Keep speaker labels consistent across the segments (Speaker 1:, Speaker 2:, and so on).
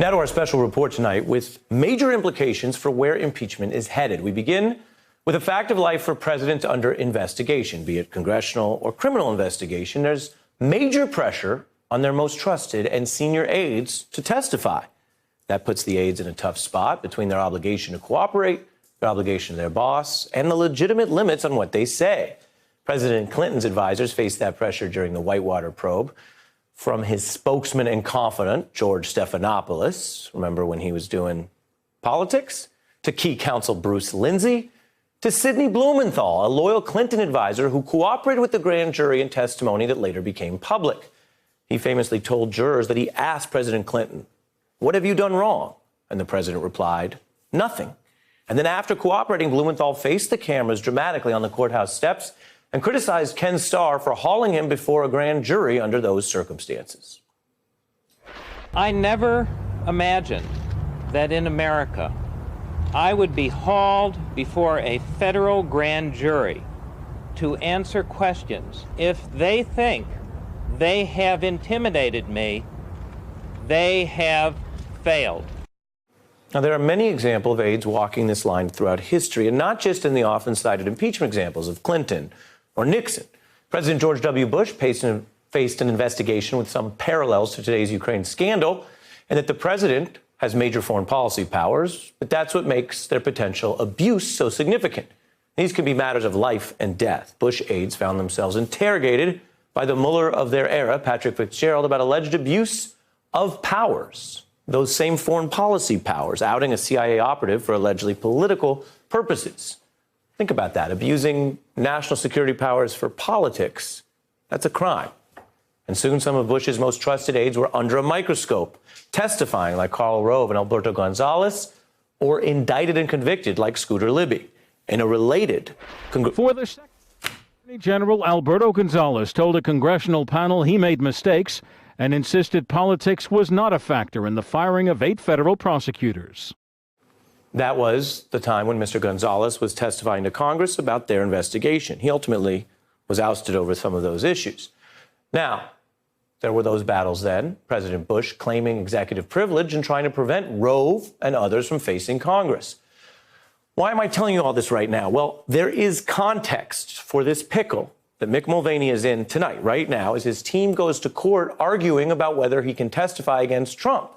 Speaker 1: Now to our special report tonight with major implications for where impeachment is headed. We begin with a fact of life for presidents under investigation, be it congressional or criminal investigation. There's major pressure on their most trusted and senior aides to testify. That puts the aides in a tough spot between their obligation to cooperate, their obligation to their boss, and the legitimate limits on what they say. President Clinton's advisors faced that pressure during the Whitewater probe. From his spokesman and confidant, George Stephanopoulos, remember when he was doing politics, to key counsel Bruce Lindsay, to Sidney Blumenthal, a loyal Clinton advisor who cooperated with the grand jury in testimony that later became public. He famously told jurors that he asked President Clinton, "What have you done wrong?" And the president replied, "Nothing." And then after cooperating, Blumenthal faced the cameras dramatically on the courthouse steps and criticized Ken Starr for hauling him before a grand jury under those circumstances.
Speaker 2: I never imagined that in America I would be hauled before a federal grand jury to answer questions. If they think they have intimidated me, they have failed.
Speaker 1: Now, there are many examples of aides walking this line throughout history, and not just in the often cited impeachment examples of Clinton or Nixon. President George W. Bush faced an investigation with some parallels to today's Ukraine scandal, and that the president has major foreign policy powers, but that's what makes their potential abuse so significant. These can be matters of life and death. Bush aides found themselves interrogated by the Mueller of their era, Patrick Fitzgerald, about alleged abuse of powers, those same foreign policy powers, outing a CIA operative for allegedly political purposes. Think about that. Abusing national security powers for politics. That's a crime. And soon some of Bush's most trusted aides were under a microscope, testifying like Karl Rove and Alberto Gonzales, or indicted and convicted like Scooter Libby. In a related...
Speaker 3: For the Attorney General, Alberto Gonzales told a congressional panel he made mistakes and insisted politics was not a factor in the firing of 8 federal prosecutors.
Speaker 1: That was the time when Mr. Gonzales was testifying to Congress about their investigation. He ultimately was ousted over some of those issues. Now, there were those battles then, President Bush claiming executive privilege and trying to prevent Rove and others from facing Congress. Why am I telling you all this right now? Well, there is context for this pickle that Mick Mulvaney is in tonight, right now, as his team goes to court arguing about whether he can testify against Trump.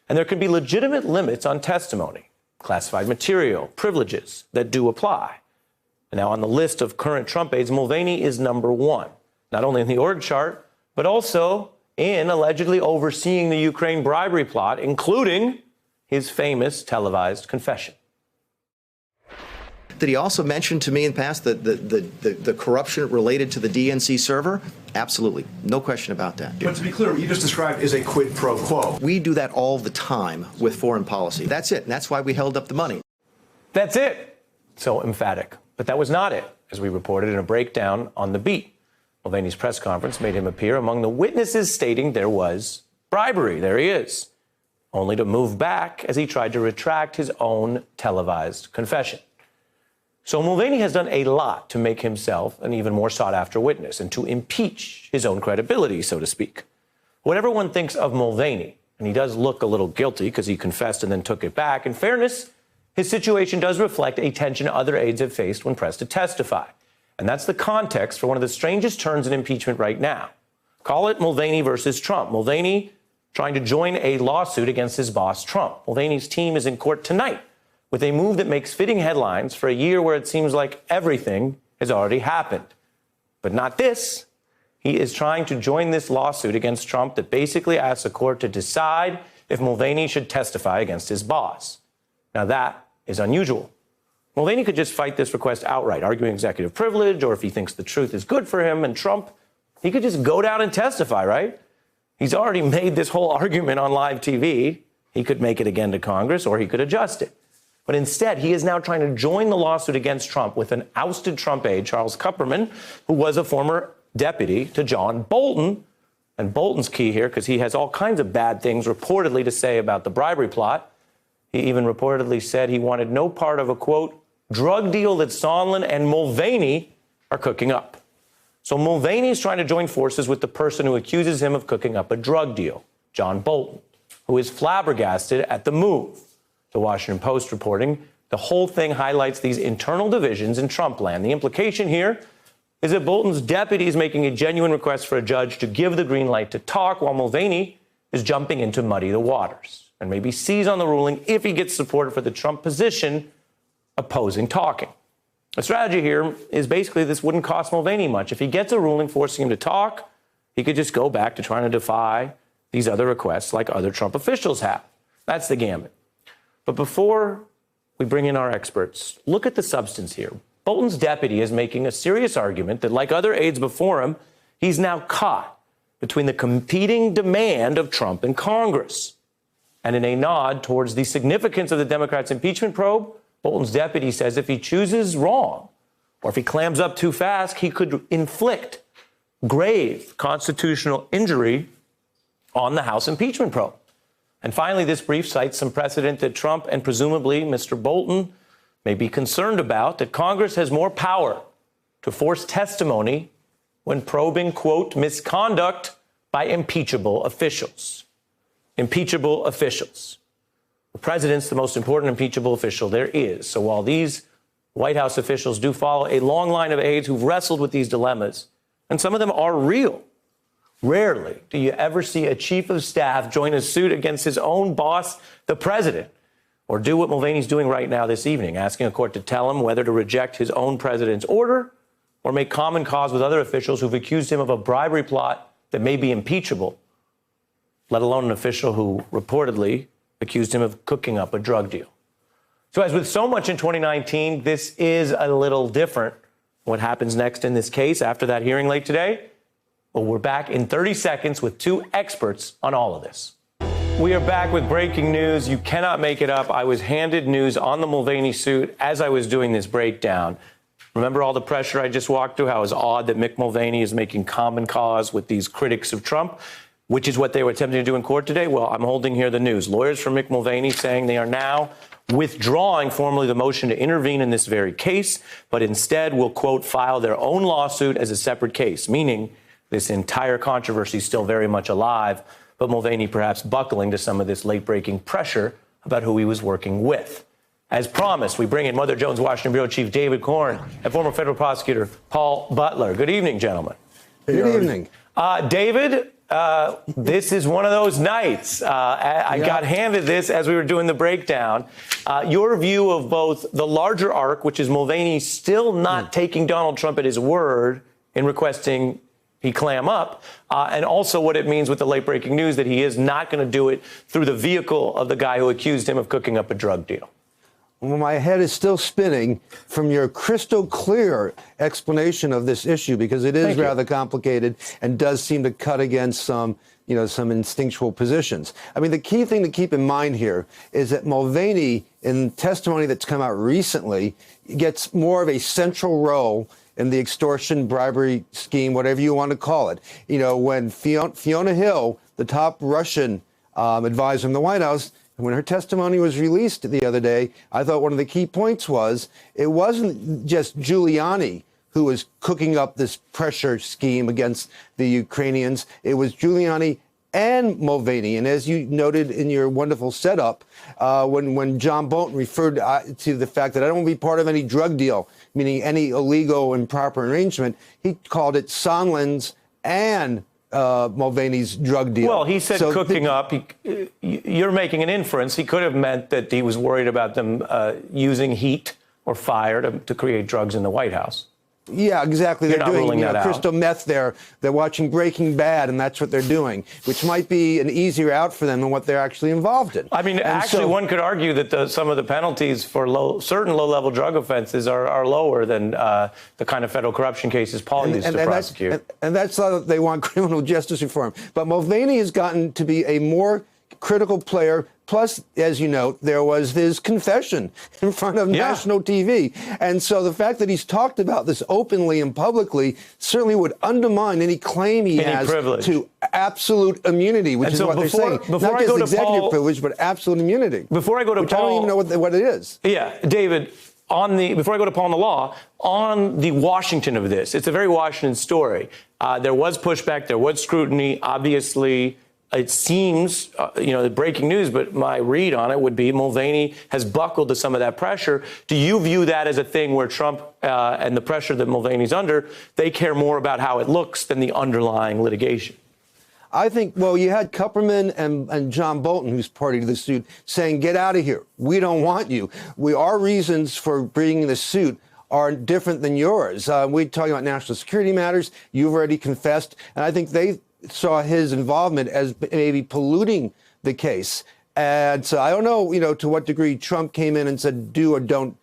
Speaker 1: And there could be legitimate limits on testimony, classified material, privileges that do apply. And now on the list of current Trump aides, Mulvaney is number 1, not only in the org chart, but also in allegedly overseeing the Ukraine bribery plot, including his famous televised confession.
Speaker 4: Did he also mention to me in the past the corruption related to the DNC server? Absolutely. No question about that.
Speaker 5: But to be clear, what you just described is a quid pro quo.
Speaker 4: We do that all the time with foreign policy. That's it. And that's why we held up the money.
Speaker 1: That's it. So emphatic. But that was not it, as we reported in a breakdown on The Beat. Mulvaney's press conference made him appear among the witnesses stating there was bribery. There he is, only to move back as he tried to retract his own televised confession. So Mulvaney has done a lot to make himself an even more sought-after witness and to impeach his own credibility, so to speak. Whatever one thinks of Mulvaney, and he does look a little guilty because he confessed and then took it back, in fairness, his situation does reflect a tension other aides have faced when pressed to testify. And that's the context for one of the strangest turns in impeachment right now. Call it Mulvaney versus Trump. Mulvaney trying to join a lawsuit against his boss, Trump. Mulvaney's team is in court tonight with a move that makes fitting headlines for a year where it seems like everything has already happened. But not this. He is trying to join this lawsuit against Trump that basically asks the court to decide if Mulvaney should testify against his boss. Now, that is unusual. Mulvaney could just fight this request outright, arguing executive privilege, or if he thinks the truth is good for him and Trump, he could just go down and testify, right? He's already made this whole argument on live TV. He could make it again to Congress, or he could adjust it. But instead, he is now trying to join the lawsuit against Trump with an ousted Trump aide, Charles Kupperman, who was a former deputy to John Bolton. And Bolton's key here because he has all kinds of bad things reportedly to say about the bribery plot. He even reportedly said he wanted no part of a, quote, drug deal that Sondland and Mulvaney are cooking up. So Mulvaney is trying to join forces with the person who accuses him of cooking up a drug deal, John Bolton. who is flabbergasted at the move. The Washington Post reporting, the whole thing highlights these internal divisions in Trump land. The implication here is that Bolton's deputy is making a genuine request for a judge to give the green light to talk, while Mulvaney is jumping in to muddy the waters and maybe seize on the ruling if he gets support for the Trump position opposing talking. The strategy here is basically this wouldn't cost Mulvaney much. If he gets a ruling forcing him to talk, he could just go back to trying to defy these other requests like other Trump officials have. That's the gambit. But before we bring in our experts, look at the substance here. Bolton's deputy is making a serious argument that, like other aides before him, he's now caught between the competing demand of Trump and Congress. And in a nod towards the significance of the Democrats' impeachment probe, Bolton's deputy says if he chooses wrong or if he clams up too fast, he could inflict grave constitutional injury on the House impeachment probe. And finally, this brief cites some precedent that Trump and presumably Mr. Bolton may be concerned about, that Congress has more power to force testimony when probing, quote, misconduct by impeachable officials. Impeachable officials. The president's the most important impeachable official there is. So while these White House officials do follow a long line of aides who've wrestled with these dilemmas, and some of them are real, rarely do you ever see a chief of staff join a suit against his own boss, the president, or do what Mulvaney's doing right now this evening, asking a court to tell him whether to reject his own president's order or make common cause with other officials who've accused him of a bribery plot that may be impeachable, let alone an official who reportedly accused him of cooking up a drug deal. So as with so much in 2019, this is a little different. What happens next in this case after that hearing late today? Well, we're back in 30 seconds with two experts on all of this. We are back with breaking news. You cannot make it up. I was handed news on the Mulvaney suit as I was doing this breakdown. Remember all the pressure I just walked through, how it was odd that Mick Mulvaney is making common cause with these critics of Trump, which is what they were attempting to do in court today? Well, I'm holding here the news. Lawyers for Mick Mulvaney saying they are now withdrawing formally the motion to intervene in this very case, but instead will, quote, file their own lawsuit as a separate case, meaning this entire controversy is still very much alive, but Mulvaney perhaps buckling to some of this late-breaking pressure about who he was working with. As promised, we bring in Mother Jones Washington Bureau Chief David Corn and former federal prosecutor Paul Butler. Good evening, gentlemen.
Speaker 6: Good evening.
Speaker 1: David, this is one of those nights. I got handed this as we were doing the breakdown. Your view of both the larger arc, which is Mulvaney still not taking Donald Trump at his word in requesting he clam up, and also what it means with the late-breaking news that he is not going to do it through the vehicle of the guy who accused him of cooking up a drug deal.
Speaker 6: Well, my head is still spinning from your crystal clear explanation of this issue, because it is rather complicated and does seem to cut against some instinctual positions. I mean, the key thing to keep in mind here is that Mulvaney, in testimony that's come out recently, gets more of a central role in the extortion, bribery scheme, whatever you want to call it. You know, when Fiona Hill, the top Russian advisor in the White House, when her testimony was released the other day, I thought one of the key points was it wasn't just Giuliani who was cooking up this pressure scheme against the Ukrainians. It was Giuliani and Mulvaney. And as you noted in your wonderful setup, when John Bolton referred to the fact that I don't want to be part of any drug deal, meaning any illegal improper arrangement, he called it Sondland's and Mulvaney's drug deal.
Speaker 1: Well, he said cooking up. You're making an inference. He could have meant that he was worried about them using heat or fire to create drugs in the White House.
Speaker 6: Yeah, exactly.
Speaker 1: You're
Speaker 6: they're
Speaker 1: not
Speaker 6: doing
Speaker 1: ruling that out.
Speaker 6: crystal meth there. They're watching Breaking Bad, and that's what they're doing, which might be an easier out for them than what they're actually involved in.
Speaker 1: I mean, actually, one could argue that some of the penalties for certain low-level drug offenses are lower than the kind of federal corruption cases Paul used to prosecute.
Speaker 6: And that's how they want criminal justice reform. But Mulvaney has gotten to be a more critical player. Plus, as you note, there was his confession in front of national TV. And so the fact that he's talked about this openly and publicly certainly would undermine any claim he has to absolute immunity, which is what they're saying. Not just executive privilege, but absolute immunity.
Speaker 1: Before I go to Paul,
Speaker 6: I don't even know what it is.
Speaker 1: Yeah, David, before I go to Paul on the law, on the Washington of this, it's a very Washington story. There was pushback, there was scrutiny. Obviously, It seems, the breaking news, but my read on it would be Mulvaney has buckled to some of that pressure. Do you view that as a thing where Trump and the pressure that Mulvaney's under, they care more about how it looks than the underlying litigation?
Speaker 6: I think, well, you had Kupperman and John Bolton, who's party to the suit, saying, get out of here. We don't want you. Our reasons for bringing the suit are different than yours. We're talking about national security matters. You've already confessed. And I think they saw his involvement as maybe polluting the case. And so I don't know, to what degree Trump came in and said, do or don't,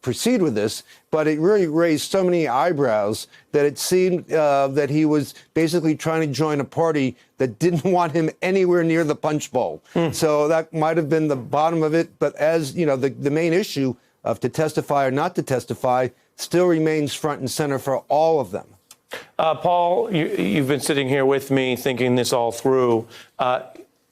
Speaker 6: proceed with this, but it really raised so many eyebrows that it seemed that he was basically trying to join a party that didn't want him anywhere near the punch bowl. So that might have been the bottom of it. But as the main issue of to testify or not to testify still remains front and center for all of them.
Speaker 1: Paul, you've been sitting here with me thinking this all through.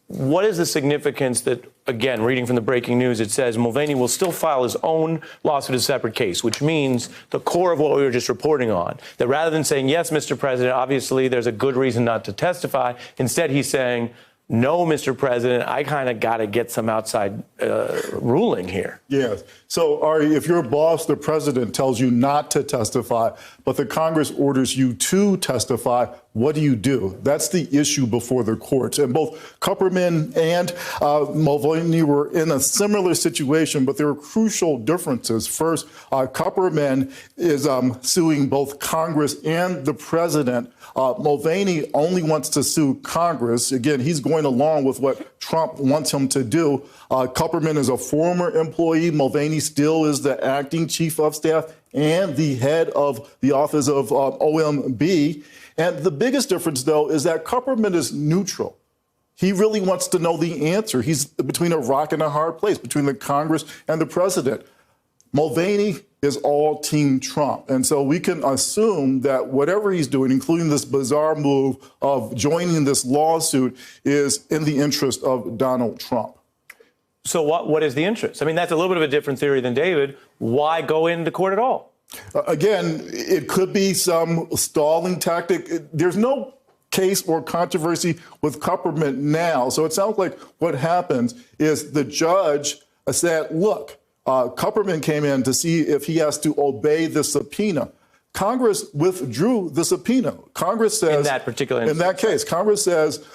Speaker 1: What is the significance that, again, reading from the breaking news, it says Mulvaney will still file his own lawsuit as a separate case, which means the core of what we were just reporting on, that rather than saying, yes, Mr. President, obviously there's a good reason not to testify, instead he's saying, no, Mr. President, I kind of got to get some outside ruling here.
Speaker 7: Yes. So, Ari, if your boss, the president, tells you not to testify, but the Congress orders you to testify, what do? That's the issue before the courts. And both Kupperman and Mulvaney were in a similar situation, but there are crucial differences. First, Kupperman is suing both Congress and the president. Mulvaney only wants to sue Congress. Again, he's going along with what Trump wants him to do. Kupperman is a former employee. Mulvaney still is the acting chief of staff and the head of the office of OMB. And the biggest difference, though, is that Kupperman is neutral. He really wants to know the answer. He's between a rock and a hard place, between the Congress and the president. Mulvaney is all Team Trump. And so we can assume that whatever he's doing, including this bizarre move of joining this lawsuit, is in the interest of Donald Trump.
Speaker 1: So what is the interest? I mean, that's a little bit of a different theory than David. Why go into court at all?
Speaker 7: Again, it could be some stalling tactic. There's no case or controversy with Kupperman now. So it sounds like what happens is the judge said, look, Kupperman came in to see if he has to obey the subpoena. Congress withdrew the subpoena. Congress says,
Speaker 1: in that particular instance,
Speaker 7: in that case, Congress says,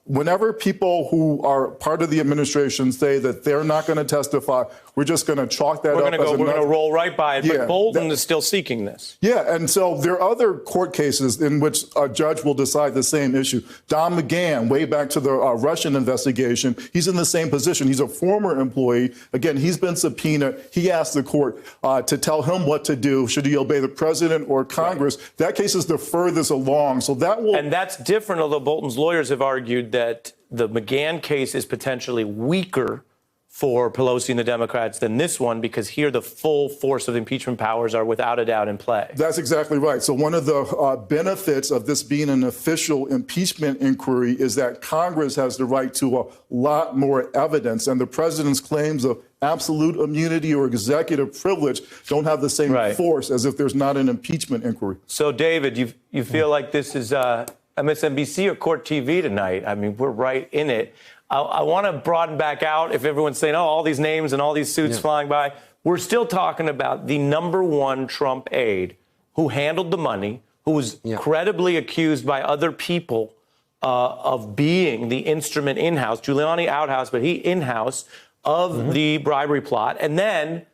Speaker 7: whenever people who are part of the administration say that they're not going to testify, we're just going to chalk that up.
Speaker 1: We're going to roll right by it.
Speaker 7: Yeah,
Speaker 1: but Bolton is still seeking this.
Speaker 7: Yeah, and so there are other court cases in which a judge will decide the same issue. Don McGahn, way back to the Russian investigation, he's in the same position. He's a former employee. Again, he's been subpoenaed. He asked the court to tell him what to do. Should he obey the president or Congress? Right. That case is the furthest along. So that will.
Speaker 1: And that's different, although Bolton's lawyers have argued that the McGahn case is potentially weaker for Pelosi and the Democrats than this one, because here the full force of impeachment powers are without a doubt in play.
Speaker 7: That's exactly right. So one of the benefits of this being an official impeachment inquiry is that Congress has the right to a lot more evidence, and the president's claims of absolute immunity or executive privilege don't have the same force as if there's not an impeachment inquiry.
Speaker 1: So, David, you feel like this is MSNBC or Court TV tonight? I mean, we're right in it. I want to broaden back out. If everyone's saying, oh, all these names and all these suits flying by, we're still talking about the #1 Trump aide who handled the money, who was credibly accused by other people of being the instrument in-house, Giuliani out-house, but he in-house of the bribery plot, and then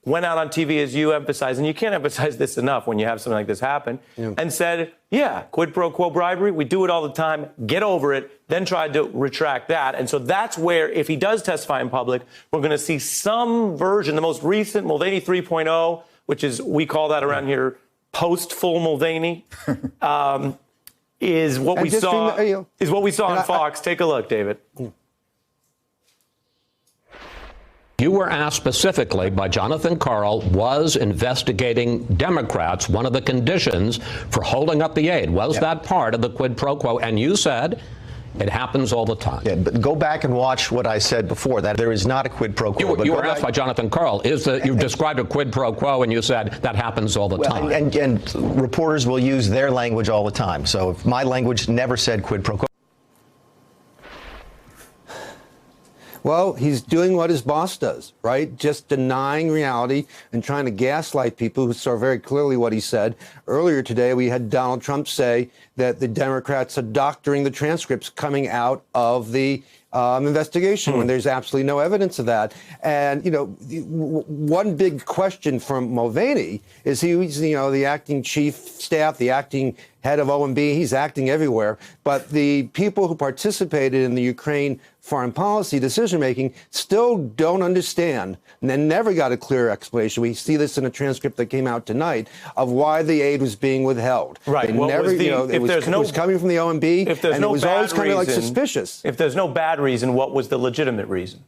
Speaker 1: went out on TV, as you emphasize, and you can't emphasize this enough when you have something like this happen, and said, yeah, quid pro quo bribery, we do it all the time, get over it, then tried to retract that. And so that's where, if he does testify in public, we're going to see some version, the most recent Mulvaney 3.0, which is, we call that around here, post-full Mulvaney, is what we saw on Fox. Take a look, David.
Speaker 8: You were asked specifically by Jonathan Karl, was investigating Democrats one of the conditions for holding up the aid? Was that part of the quid pro quo? And you said it happens all the time.
Speaker 9: Yeah, but go back and watch what I said before, that there is not a quid pro quo.
Speaker 8: You were asked by Jonathan Karl, you described a quid pro quo, and you said that happens all the time.
Speaker 9: And reporters will use their language all the time. So if my language never said quid pro quo.
Speaker 6: Well, he's doing what his boss does, right? Just denying reality and trying to gaslight people who saw very clearly what he said. Earlier today, we had Donald Trump say that the Democrats are doctoring the transcripts coming out of the investigation when there's absolutely no evidence of that. And, you know, one big question from Mulvaney is he's, you know, the acting chief staff, the acting head of OMB. He's acting everywhere. But the people who participated in the Ukraine foreign policy decision-making still don't understand and then never got a clear explanation. We see this in a transcript that came out tonight of why the aid was being withheld.
Speaker 1: Right.
Speaker 6: They never, you know, it was coming from the OMB, and it was always kind of like suspicious.
Speaker 1: If there's no bad reason, what was the legitimate reason?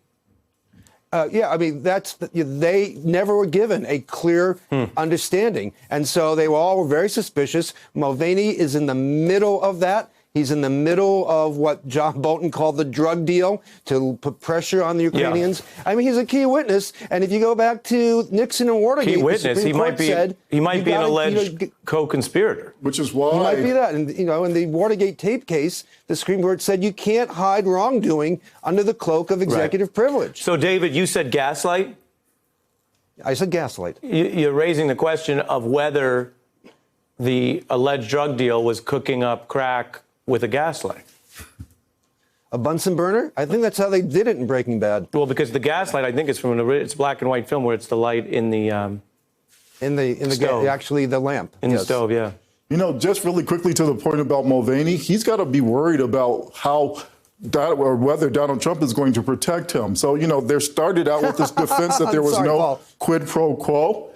Speaker 6: Yeah, I mean, they never were given a clear understanding. And so they were all very suspicious. Mulvaney is in the middle of that. He's in the middle of what John Bolton called the drug deal to put pressure on the Ukrainians. Yeah. I mean, he's a key witness. And if you go back to Nixon and Watergate,
Speaker 1: key witness, he might be an alleged co-conspirator.
Speaker 7: Which is why.
Speaker 6: He might be that. And, you know, in the Watergate tape case, the Supreme Court said you can't hide wrongdoing under the cloak of executive privilege.
Speaker 1: So, David, you said gaslight?
Speaker 6: I said gaslight.
Speaker 1: You're raising the question of whether the alleged drug deal was cooking up crack with a gaslight.
Speaker 6: A Bunsen burner? I think that's how they did it in Breaking Bad.
Speaker 1: Well, because the gaslight, I think it's from it's black and white film where it's the light in the
Speaker 7: stove.
Speaker 6: Actually the lamp.
Speaker 1: In the stove, yeah.
Speaker 7: You know, just really quickly to the point about Mulvaney, he's got to be worried about or whether Donald Trump is going to protect him. So, you know, there started out with this defense that there was no quid pro quo.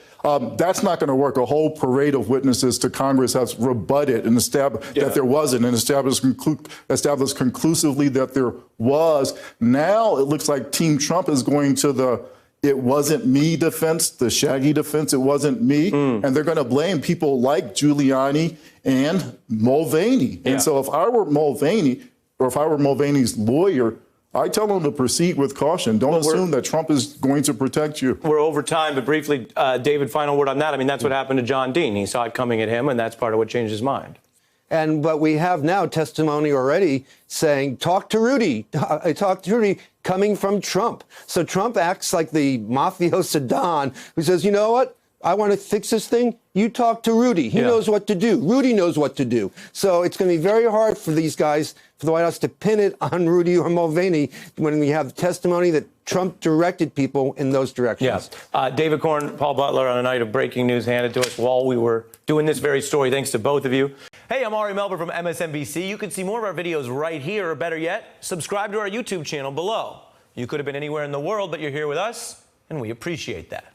Speaker 7: That's not going to work. A whole parade of witnesses to Congress has rebutted and established that there wasn't, and established conclusively that there was. Now it looks like Team Trump is going to the "it wasn't me" defense, the Shaggy defense. It wasn't me, and they're going to blame people like Giuliani and Mulvaney. And so, if I were Mulvaney, or if I were Mulvaney's lawyer, I tell him to proceed with caution. Don't assume that Trump is going to protect you.
Speaker 1: We're over time, but briefly, David, final word on that. I mean, that's what happened to John Dean. He saw it coming at him, and that's part of what changed his mind.
Speaker 6: But we have now testimony already saying, talk to Rudy. Talk to Rudy coming from Trump. So Trump acts like the mafioso Don who says, you know what? I want to fix this thing. You talk to Rudy. He knows what to do. Rudy knows what to do. So it's going to be very hard for these guys, for the White House, to pin it on Rudy or Mulvaney when we have testimony that Trump directed people in those directions.
Speaker 1: Yes. David Corn, Paul Butler on a night of breaking news handed to us while we were doing this very story. Thanks to both of you. Hey, I'm Ari Melber from MSNBC. You can see more of our videos right here, or better yet, subscribe to our YouTube channel below. You could have been anywhere in the world, but you're here with us, and we appreciate that.